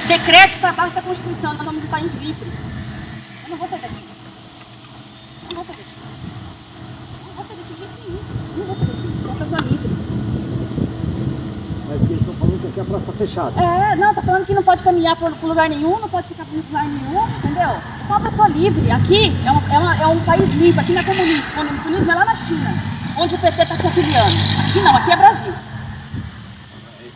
decretos para baixo da Constituição, nós somos um país livre. Eu não vou sair daqui. Não vou sair daqui. Não vou sair daqui de jeito nenhum. Não vou sair daqui. Sou uma pessoa livre. Mas que eles estão falando que aqui a praça está fechada. Não, tá falando que não pode caminhar por lugar nenhum, não pode ficar por lugar nenhum, entendeu? Eu sou uma pessoa livre. Aqui é um país livre, aqui não é comunismo. O comunismo é lá na China, onde o PT está se afiliando. Aqui não, aqui é Brasil.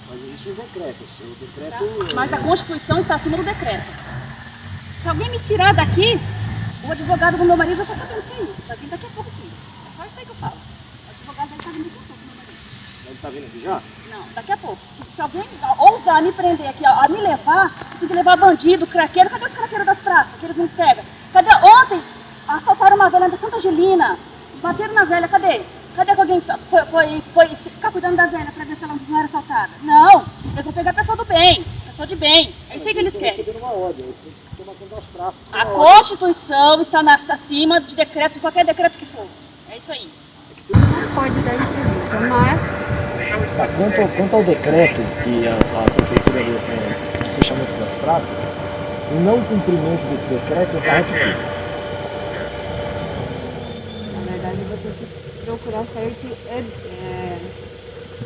Mas existe um decreto, o decreto... Mas a Constituição está acima do decreto. Se alguém me tirar daqui, o advogado do meu marido já está sabendo isso aí. Vai vir daqui a pouco aqui. É só isso aí que eu falo. O advogado vai estar vindo daqui a pouco, meu marido. Ele está vindo aqui já? Não, daqui a pouco. Se alguém ousar me prender aqui, a me levar, tem que levar bandido, craqueiro. Cadê os craqueiros das praças que eles não pegam? Cadê? Ontem assaltaram uma velha da Santa Angelina, bateram na velha, cadê? Cadê que alguém foi ficar cuidando da velha para ver se ela não era assaltada? Não, eles vão pegar a pessoa do bem, pessoa de bem. É isso aí que eles querem. Recebendo uma ordem, eles têm que tomar conta das praças. A Constituição está acima de decreto, de qualquer decreto que for. É isso aí. Pode dar entrevista, mas... Quanto ao decreto que a prefeitura deu para o fechamento das praças, o não cumprimento desse decreto é aqui. Na verdade, eu vou ter que procurar certo.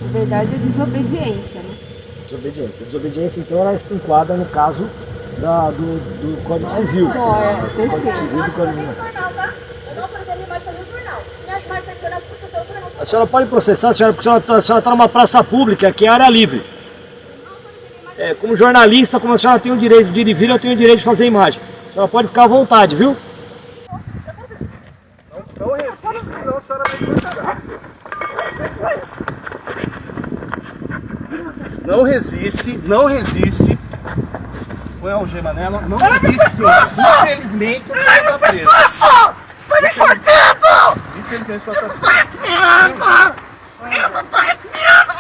Na verdade, é desobediência, né? Desobediência. Desobediência, então, ela se enquadra no caso do Código Civil. Só, Código Civil do Código Civil. Eu não autorizaria mais fazer um jornal. Me acho mais sancionado porque o senhor não... A senhora pode processar, porque a senhora está numa praça pública, que é área livre. Como jornalista, como a senhora tem o direito de ir e vir, eu tenho o direito de fazer imagem. A senhora pode ficar à vontade, viu? Não resiste, senão a senhora vai encontrar. Não resiste, não resiste. Põe a algema nela, não resiste, senhora. Infelizmente, a senhora está presa. Tá me fodendo! Infelizmente, a senhora está presa. Eu não tô respirando!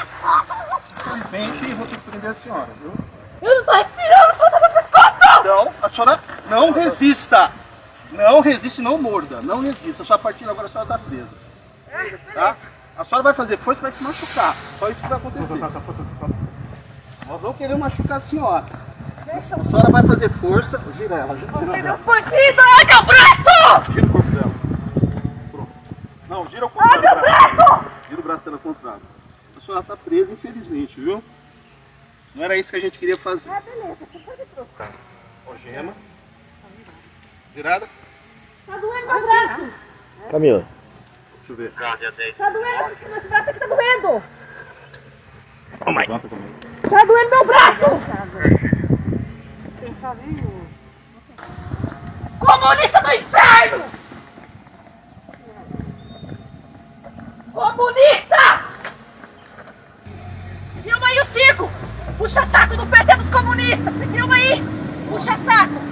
Infelizmente, vou ter que prender a senhora, viu? Eu não tô respirando! Solta meu pescoço! Então, a senhora não resista. Não resiste, não morda. Não resista. Só a partir de agora a senhora está presa. Tá? A senhora vai fazer força e vai se machucar. Só isso que vai acontecer. Nós vamos querer machucar a senhora. A senhora vai fazer força. Gira ela, gira o corpo dela. Bandido! Ai, meu braço! Gira o corpo dela. Pronto. Não, gira o corpo dela. Gira o braço dela contrário. A senhora está presa, infelizmente, viu? Não era isso que a gente queria fazer. Ah, beleza, você pode trocar. Algema. Virada. Tá doendo meu braço! Camila. Deixa eu ver. Tá doendo, esse braço aqui tá doendo! Levanta comigo. Tá doendo meu braço! Comunista do inferno! Comunista! Filma aí o circo! Puxa saco do PT dos comunistas! Filma aí! Puxa saco!